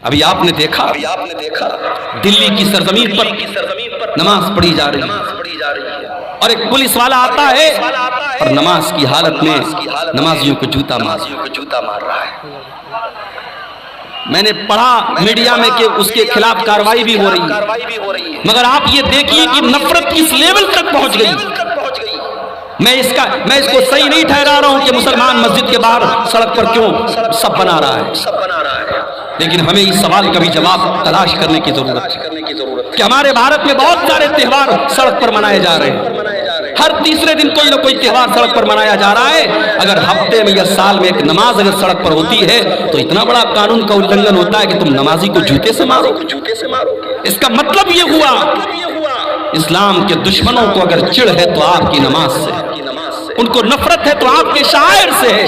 ابھی آپ نے دیکھا دلی کی سرزمین پر نماز پڑھی جا رہی ہے اور ایک پولیس والا آتا ہے اور نماز کی حالت میں نمازیوں کو جوتا مار رہا ہے۔ میں نے پڑھا میڈیا میں کہ اس کے خلاف کارروائی بھی ہو رہی ہے، مگر آپ یہ دیکھیے کہ نفرت کس لیول تک پہنچ گئی۔ میں اس کو صحیح نہیں ٹھہرا رہا ہوں کہ مسلمان مسجد کے باہر سڑک پر کیوں سب بنا رہا ہے، لیکن ہمیں اس سوال کا بھی جواب تلاش کرنے کی ضرورت ہے کہ ہمارے بھارت میں بہت سارے تہوار سڑک پر منائے جا رہے ہیں۔ ہر تیسرے دن کوئی نہ کوئی تہوار سڑک پر منایا جا رہا ہے۔ اگر ہفتے میں یا سال میں ایک نماز اگر سڑک پر ہوتی ہے تو اتنا بڑا قانون کا النگھن ہوتا ہے کہ تم نمازی کو جوتے سے مارو۔ اس کا مطلب یہ ہوا اسلام کے دشمنوں کو اگر چڑ ہے تو آپ کی نماز سے، ان کو نفرت ہے تو آپ کے شاعر سے ہے،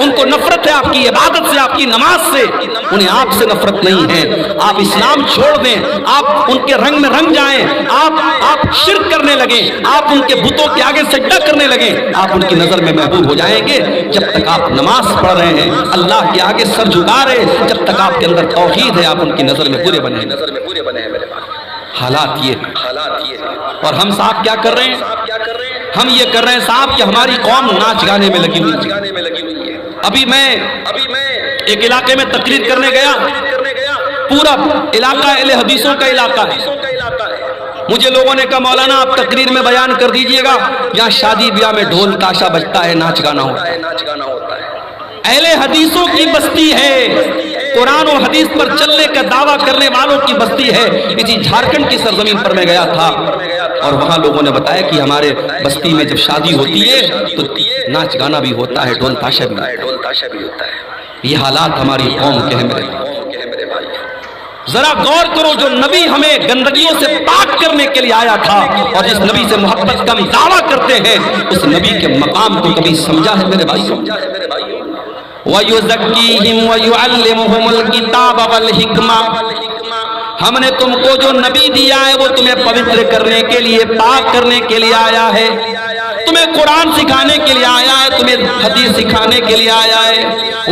ان کو نفرت ہے آپ کی عبادت سے، آپ کی نماز سے، انہیں آپ سے نفرت نہیں ہے۔ آپ اسلام چھوڑ دیں، آپ ان کے رنگ میں رنگ جائیں، آپ شرک کرنے لگیں، آپ ان کے بتوں کے آگے سجدہ کرنے لگیں، آپ ان کی نظر میں محبوب ہو جائیں گے۔ جب تک آپ نماز پڑھ رہے ہیں، اللہ کے آگے سر جھکا رہے ہیں، جب تک آپ کے اندر توحید ہے، آپ ان کی نظر میں برے بنے ہیں۔ حالات یہ اور ہم صاحب کیا کر رہے ہیں؟ ہم یہ کر رہے ہیں صاحب کہ ہماری قوم ناچ گانے میں لگی ہوئی ہے۔ ابھی میں ایک علاقے میں تقریر کرنے گیا، پورا علاقہ اہل حدیثوں کا علاقہ ہے۔ مجھے لوگوں نے کہا مولانا آپ تقریر میں بیان کر دیجئے گا، یہاں شادی بیاہ میں ڈھول تاشا بجتا ہے، ناچ گانا ہوتا ہے۔ اہل حدیثوں کی بستی ہے، قرآن و حدیث پر چلنے کا دعویٰ کرنے والوں کی بستی ہے۔ اسی جھارکھنڈ کی سرزمین پر میں گیا تھا اور وہاں لوگوں نے بتایا کہ ہمارے بستی میں جب شادی ہوتی ہے تو ناچ گانا بھی ہوتا ہے، ڈھول تاشا بھی ہوتا ہے۔ یہ حالات ہماری قوم کے ہیں میرے بھائی۔ ذرا غور کرو، جو نبی ہمیں گندگیوں سے پاک کرنے کے لیے آیا تھا اور جس نبی سے محبت کا ہم دعویٰ کرتے ہیں، اس نبی کے مقام کو کبھی سمجھا ہے میرے بھائی؟ وَيُزَكِّيهِمْ وَيُعَلِّمُهُمُ الْكِتَابَ وَالْحِكْمَةَ، ہم نے تم کو جو نبی دیا ہے وہ تمہیں پوتر کرنے کے لیے، پاک کرنے کے لیے آیا ہے، تمہیں قرآن سکھانے کے لیے آیا ہے، تمہیں حدیث سکھانے کے لیے آیا ہے۔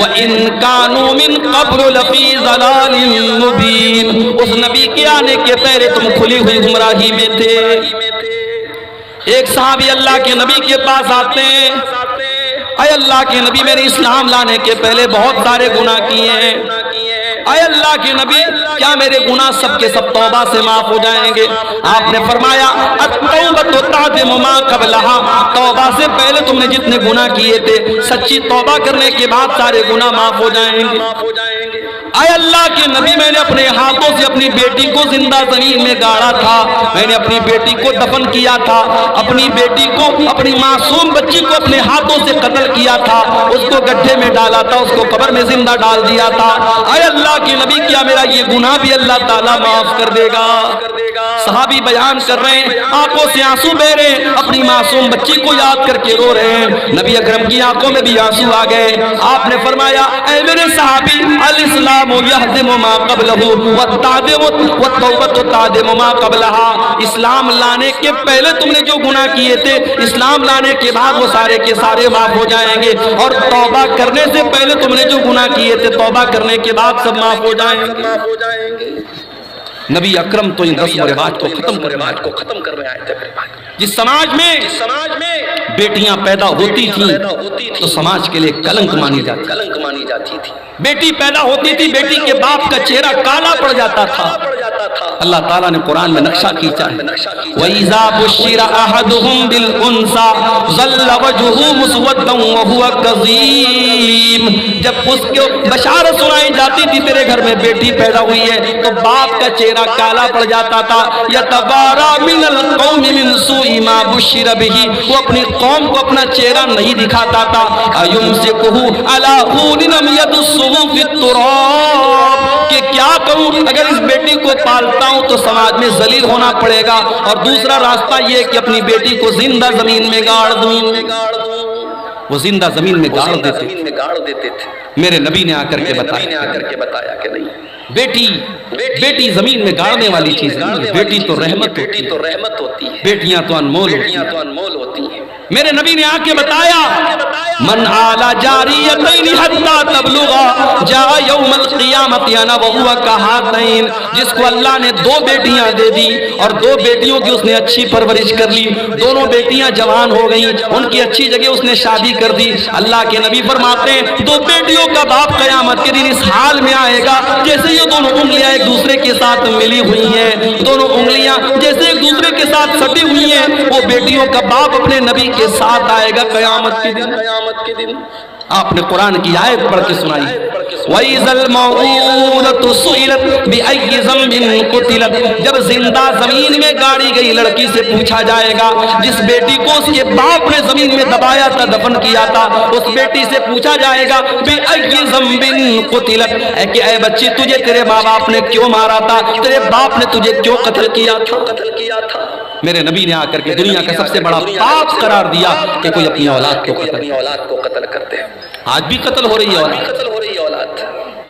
وَإِن كَانُوا مِن قَبْلُ لَفِي ضَلَالٍ مُبِينٍ، اس نبی کے آنے کے پہلے تم کھلی ہوئی گمراہی میں تھے۔ ایک صحابی اللہ کے نبی کے پاس آتے ہیں، اے اللہ کے نبی میں نے اسلام لانے کے پہلے بہت سارے گناہ کیے ہیں، اے اللہ کے نبی کیا میرے گناہ سب کے سب توبہ سے معاف ہو جائیں گے؟ آپ نے فرمایا التوبۃ تعدم ما قبلھا، توبہ سے پہلے تم نے جتنے گناہ کیے تھے سچی توبہ کرنے کے بعد سارے گناہ معاف ہو جائیں گے۔ اے اللہ کے نبی میں نے اپنے ہاتھوں سے اپنی بیٹی کو زندہ زمین میں گاڑا تھا، میں نے اپنی بیٹی کو دفن کیا تھا، اپنی بیٹی کو، اپنی معصوم بچی کو اپنے ہاتھوں سے قتل کیا تھا، اس کو گڈھے میں ڈالا تھا، اس کو قبر میں زندہ ڈال دیا تھا۔ اے اللہ کے نبی کیا میرا یہ گناہ بھی اللہ تعالیٰ معاف کر دے گا؟ صحابی بیان کر رہے ہیں، آنکھوں سے آنسو بہ رہے ہیں، اپنی معصوم بچی کو یاد کر کے رو رہے ہیں۔ نبی اکرم کی آنکھوں میں بھی آنسو آ گئے۔ آپ نے فرمایا اے میرے صحابی الاسلام یہدم ما قبلہ والتوبۃ تعدم ما قبلھا، اسلام لانے کے پہلے تم نے جو گناہ کیے تھے اسلام لانے کے بعد وہ سارے کے سارے معاف ہو جائیں گے، اور توبہ کرنے سے پہلے تم نے جو گناہ کیے تھے توبہ کرنے کے بعد سب معاف ہو جائیں گے۔ نبی اکرم تو ان رسم و رواج کو ختم کر رہے آئے تھے۔ جس سماج میں بیٹیاں پیدا ہوتی تھیں تو سماج کے لیے کلنک مانی جاتی تھی، بیٹی پیدا ہوتی تھی بیٹی کے باپ کا چہرہ کالا پڑ جاتا تھا۔ اللہ تعالیٰ نے قرآن میں نقشہ کھینچا ہے وَإِذَا بُشِّرَ أَحَدُهُمْ بِالْأُنثىٰ ظَلَّ وَجْهُهُ مُسْوَدًّا وَهُوَ كَظِيمٌ، جب اس کو بشارت سنائی جاتی تھی تیرے گھر میں بیٹی پیدا ہوئی ہے تو باپ کا چہرہ کالا پڑ جاتا تھا۔ يَتَوَارَىٰ مِنَ الْقَوْمِ مِنْ سُوءِ مَا بُشِّرَ بِهِ، وہ اپنی قوم کو اپنا چہرہ نہیں دکھاتا تھا۔ أَيُمْسِكُهُ عَلَىٰ هُونٍ أَمْ يَدُسُّهُ فِي التُّرَابِ، کہ کیا کروں اگر اس بیٹی کو پالتا ہوں تو سماج میں ذلیل ہونا پڑے گا، اور دوسرا راستہ یہ کہ اپنی بیٹی کو زندہ زمین میں گاڑ دوں۔ وہ زندہ زمین میں گاڑ دیتے تھے۔ میرے نبی نے آ کر کے بتایا کہ نہیں، بیٹی زمین میں گاڑنے والی چیز نہیں ہے، بیٹی تو رحمت ہوتی ہے، بیٹیاں تو انمول ہوتی ہیں۔ میرے نبی نے آ کے بتایا من آلا جاریتین حتی تبلغا جا یوم القیامت انا وہو کہاتین، جس کو اللہ نے 2 بیٹیاں دے دی اور 2 بیٹیوں کی اس نے اچھی پرورش کر لی، دونوں بیٹیاں جوان ہو گئیں، ان کی اچھی جگہ اس نے شادی کر دی۔ اللہ کے نبی فرماتے ہیں 2 بیٹیوں کا باپ قیامت کے دن اس حال میں آئے گا جیسے یہ دونوں انگلیاں ایک دوسرے کے ساتھ ملی ہوئی ہیں، دونوں انگلیاں جیسے ایک دوسرے کے ساتھ سٹی ہوئی ہیں، وہ بیٹیوں کا باپ اپنے نبی کے ساتھ آئے گا قیامت کے دن۔ آپ نے قرآن کی آیت پڑھ کے سنائی وَإِذَا الْمَوْءُودَةُ سُئِلَتْ بِأَيِّ ذَنبٍ قُتِلَتْ، جب زندہ زمین میں گاڑی گئی لڑکی سے پوچھا جائے گا، جس بیٹی کو اس کے باپ نے زمین میں دبایا تھا، دفن کیا تھا، اس بیٹی سے پوچھا جائے گا بِأَيِّ ذَنبٍ قُتِلَتْ، کہ اے بچی تجھے تیرے ماں باپ نے کیوں مارا تھا، تیرے باپ نے تجھے کیوں قتل کیا تھا۔ میرے نبی نے آ کر کے دنیا کا سب سے بڑا پاپ قرار دیا کہ کوئی اپنی اولاد کو قتل کرتے ہیں۔ آج بھی قتل ہو رہی ہے اولاد،